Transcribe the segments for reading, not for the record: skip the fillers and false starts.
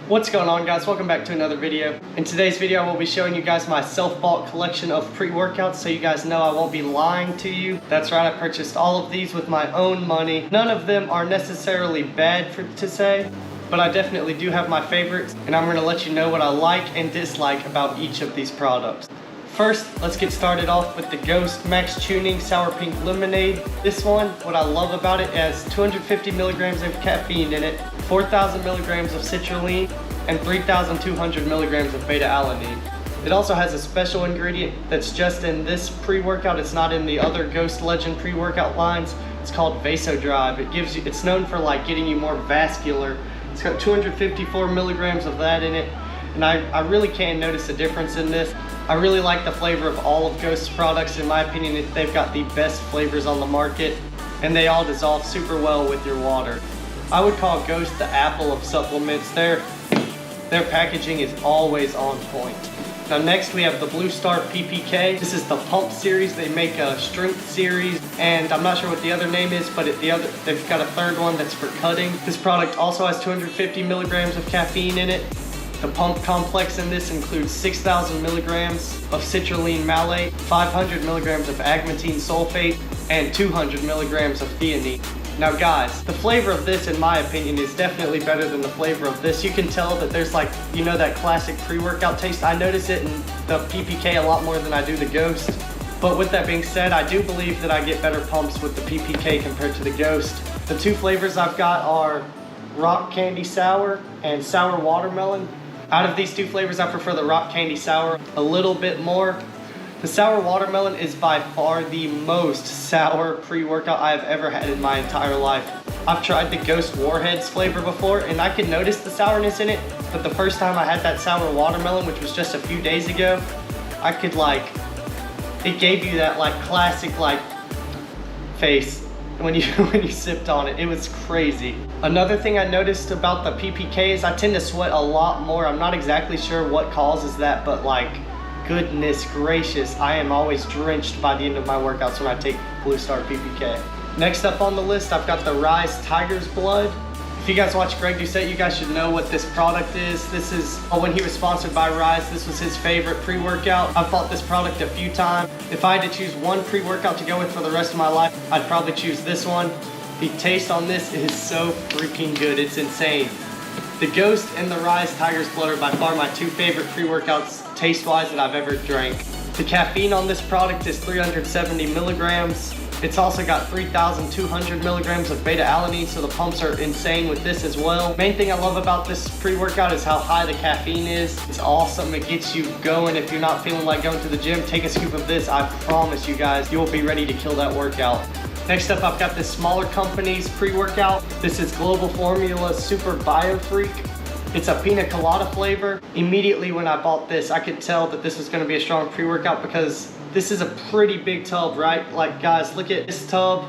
What's going on, guys? Welcome back to another video. In today's video I will be showing you guys my self-bought collection of pre-workouts, so you guys know I won't be lying to you. That's right, I purchased all of these with my own money. None of them are necessarily bad to say, but I definitely do have my favorites, and I'm going to let you know what I like and dislike about each of these products. First, let's get started off with the Ghost Max Tuning Sour Pink Lemonade. This one, what I love about it, has 250 milligrams of caffeine in it, 4,000 milligrams of citrulline, and 3,200 milligrams of beta-alanine. It also has a special ingredient that's just in this pre-workout. It's not in the other Ghost Legend pre-workout lines. It's called Vasodrive. It's known for like getting you more vascular. It's got 254 milligrams of that in it, and I really can't notice a difference in this. I really like the flavor of all of Ghost's products. In my opinion, they've got the best flavors on the market, and they all dissolve super well with your water. I would call Ghost the Apple of supplements. Their packaging is always on point. Now next we have the Star Ppk. This is the pump series. They make a strength series, and I'm not sure what the other name is, but they've got a third one that's for cutting. This product also has 250 milligrams of caffeine in it. The pump complex in this includes 6,000 milligrams of citrulline malate, 500 milligrams of agmatine sulfate, and 200 milligrams of theanine. Now guys, the flavor of this, in my opinion, is definitely better than the flavor of this. You can tell that there's like, you know, that classic pre-workout taste. I notice it in the PPK a lot more than I do the Ghost. But with that being said, I do believe that I get better pumps with the PPK compared to the Ghost. The two flavors I've got are Rock Candy Sour and Sour Watermelon. Out of these two flavors, I prefer the Rock Candy Sour a little bit more. The Sour Watermelon is by far the most sour pre-workout I have ever had in my entire life. I've tried the Ghost Warheads flavor before, and I could notice the sourness in it, but the first time I had that Sour Watermelon, which was just a few days ago, I could it gave you that classic face when you sipped on it. It was crazy. Another thing I noticed about the PPK is I tend to sweat a lot more. I'm not exactly sure what causes that, but goodness gracious, I am always drenched by the end of my workouts when I take Star Ppk. Next up on the list, I've got the Ryze Tiger's Blood. If you guys watch Greg Doucette, you guys should know what this product is. This is, when he was sponsored by Ryze, this was his favorite pre-workout. I've bought this product a few times. If I had to choose one pre-workout to go with for the rest of my life, I'd probably choose this one. The taste on this is so freaking good, it's insane. The Ghost and the Ryze Tiger's Blood are by far my two favorite pre-workouts taste-wise that I've ever drank. The caffeine on this product is 370 milligrams. It's also got 3,200 milligrams of beta-alanine, so the pumps are insane with this as well. Main thing I love about this pre-workout is how high the caffeine is. It's awesome, it gets you going. If you're not feeling like going to the gym, take a scoop of this. I promise you guys, you will be ready to kill that workout. Next up, I've got this smaller company's pre-workout. This is Global Formula Super Bio Freak. It's a pina colada flavor. Immediately when I bought this, I could tell that this was gonna be a strong pre-workout because this is a pretty big tub, right? Guys, look at this tub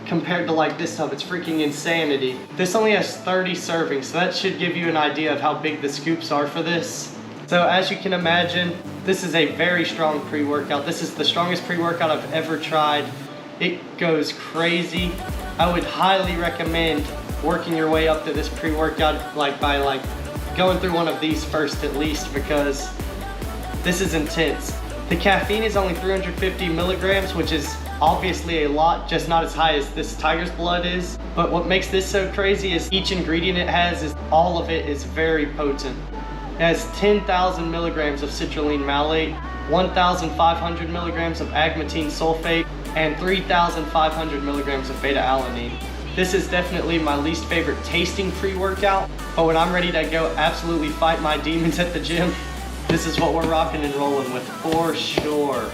compared to this tub. It's freaking insanity. This only has 30 servings, so that should give you an idea of how big the scoops are for this. So as you can imagine, this is a very strong pre-workout. This is the strongest pre-workout I've ever tried. It goes crazy. I would highly recommend working your way up to this pre-workout by going through one of these first at least, because this is intense. The caffeine is only 350 milligrams, which is obviously a lot, just not as high as this Tiger's Blood is. But what makes this so crazy is each ingredient it has, all of it is very potent. It has 10,000 milligrams of citrulline malate, 1,500 milligrams of agmatine sulfate, and 3,500 milligrams of beta-alanine. This is definitely my least favorite tasting pre-workout, but when I'm ready to go absolutely fight my demons at the gym, this is what we're rocking and rolling with for sure.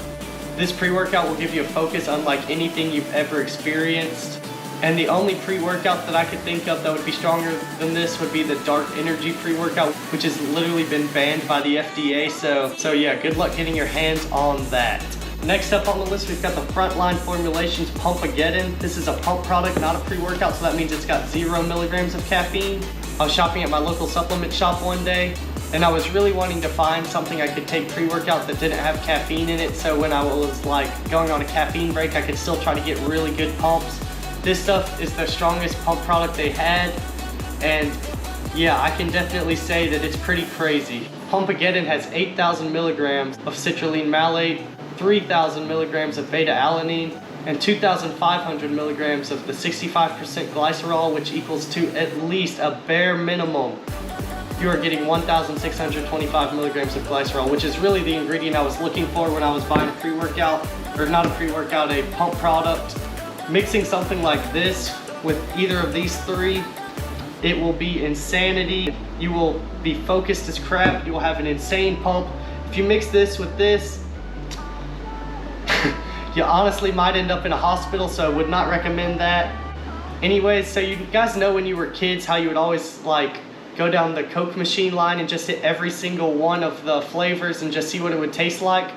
This pre-workout will give you a focus unlike anything you've ever experienced. And the only pre-workout that I could think of that would be stronger than this would be the Dark Energy pre-workout, which has literally been banned by the FDA. So yeah, good luck getting your hands on that. Next up on the list, we've got the Frontline Formulations Pumpageddon. This is a pump product, not a pre-workout, so that means it's got 0 milligrams of caffeine. I was shopping at my local supplement shop one day, and I was really wanting to find something I could take pre-workout that didn't have caffeine in it, so when I was going on a caffeine break, I could still try to get really good pumps. This stuff is the strongest pump product they had, and yeah, I can definitely say that it's pretty crazy. Pumpageddon has 8,000 milligrams of citrulline malate, 3,000 milligrams of beta-alanine, and 2,500 milligrams of the 65% glycerol, which equals to at least a bare minimum. You are getting 1,625 milligrams of glycerol, which is really the ingredient I was looking for when I was buying a pre-workout, or not a pre-workout, a pump product. Mixing something like this with either of these three, it will be insanity. You will be focused as crap. You will have an insane pump. If you mix this with this, you honestly might end up in a hospital, so I would not recommend that. Anyways, so you guys know when you were kids how you would always like go down the Coke machine line and just hit every single one of the flavors and just see what it would taste like?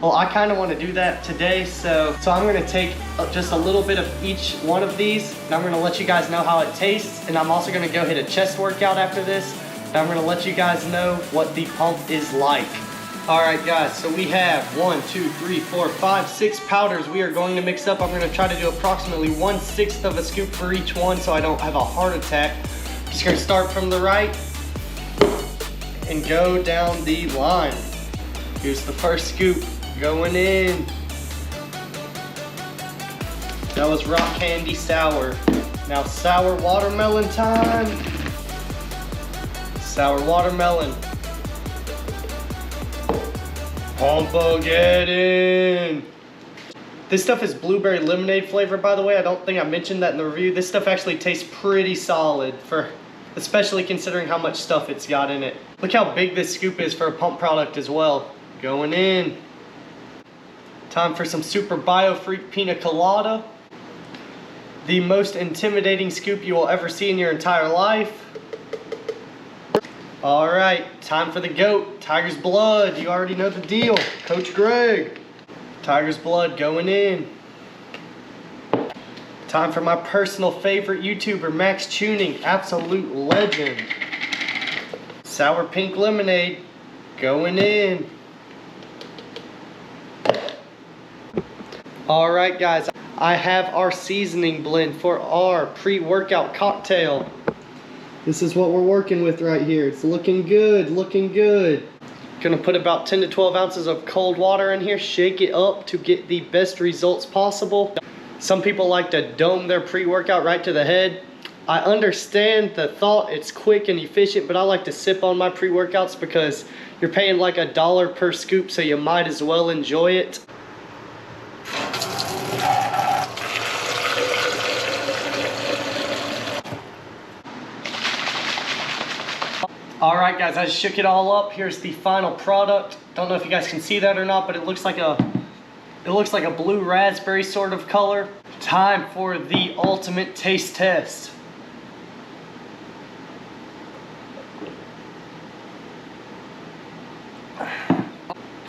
Well, I kind of want to do that today, so I'm going to take just a little bit of each one of these, and I'm going to let you guys know how it tastes, and I'm also going to go hit a chest workout after this, and I'm going to let you guys know what the pump is like. Alright guys, so we have 1, 2, 3, 4, 5, 6 powders we are going to mix up. I'm going to try to do approximately 1/6 of a scoop for each one so I don't have a heart attack. Just going to start from the right and go down the line. Here's the first scoop going in. That was rock candy sour. Now sour watermelon time. Sour watermelon. Pumpageddon. This stuff is blueberry lemonade flavor, by the way. I don't think I mentioned that in the review. This stuff actually tastes pretty solid, especially considering how much stuff it's got in it. Look how big this scoop is for a pump product as well. Going in. Time for some Super Biofreak Pina Colada. The most intimidating scoop you will ever see in your entire life. Alright, time for the GOAT, Tiger's Blood. You already know the deal. Coach Greg. Tiger's Blood going in. Time for my personal favorite YouTuber, Max Tuning, absolute legend. Sour Pink Lemonade going in. Alright guys, I have our seasoning blend for our pre-workout cocktail. This is what we're working with right here. It's looking good, looking good. Gonna put about 10 to 12 ounces of cold water in here, shake it up to get the best results possible. Some people like to dome their pre-workout right to the head. I understand the thought, it's quick and efficient, but I like to sip on my pre-workouts because you're paying like $1 per scoop, so you might as well enjoy it. Alright guys, I just shook it all up. Here's the final product. Don't know if you guys can see that or not, but it looks like a blue raspberry sort of color. Time for the ultimate taste test.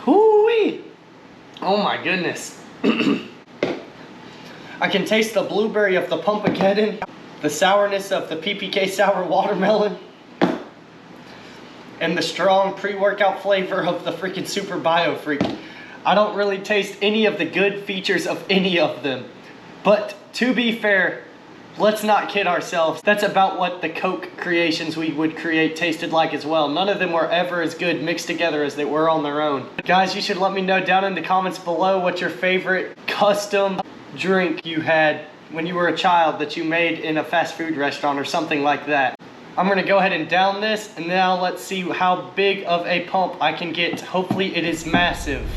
Hoo-wee! Oh my goodness. I can taste the blueberry of the Pumpageddon, the sourness of the PPK sour watermelon, and the strong pre-workout flavor of the freaking Super Biofreak. I don't really taste any of the good features of any of them. But to be fair, let's not kid ourselves. That's about what the Coke creations we would create tasted like as well. None of them were ever as good mixed together as they were on their own. Guys, you should let me know down in the comments below what your favorite custom drink you had when you were a child that you made in a fast food restaurant or something like that. I'm gonna go ahead and down this, and now let's see how big of a pump I can get. Hopefully it is massive.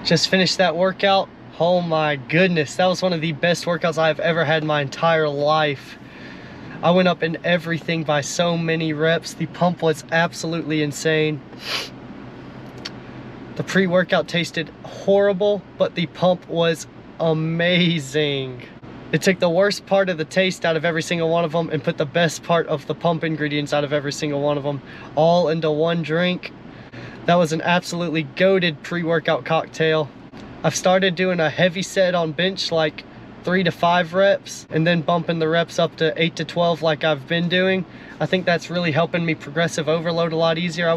Just finished that workout. Oh my goodness, that was one of the best workouts I've ever had in my entire life. I went up in everything by so many reps. The pump was absolutely insane. The pre-workout tasted horrible, but the pump was amazing. It took the worst part of the taste out of every single one of them and put the best part of the pump ingredients out of every single one of them, all into one drink. That was an absolutely goated pre-workout cocktail. I've started doing a heavy set on bench, like 3 to 5 reps, and then bumping the reps up to 8 to 12 like I've been doing. I think that's really helping me progressive overload a lot easier. I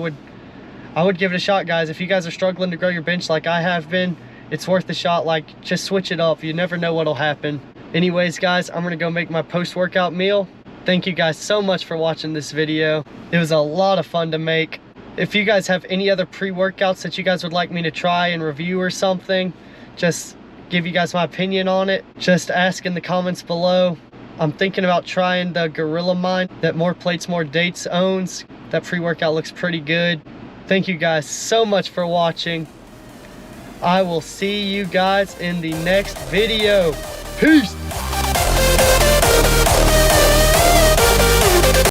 would give it a shot, guys. If you guys are struggling to grow your bench like I have been, it's worth a shot. Like, just switch it up. You never know what'll happen. Anyways, guys, I'm gonna go make my post-workout meal. Thank you guys so much for watching this video. It was a lot of fun to make. If you guys have any other pre-workouts that you guys would like me to try and review or something, just give you guys my opinion on it, just ask in the comments below. I'm thinking about trying the Gorilla Mind that More Plates More Dates owns. That pre-workout looks pretty good. Thank you guys so much for watching. I will see you guys in the next video. Peace.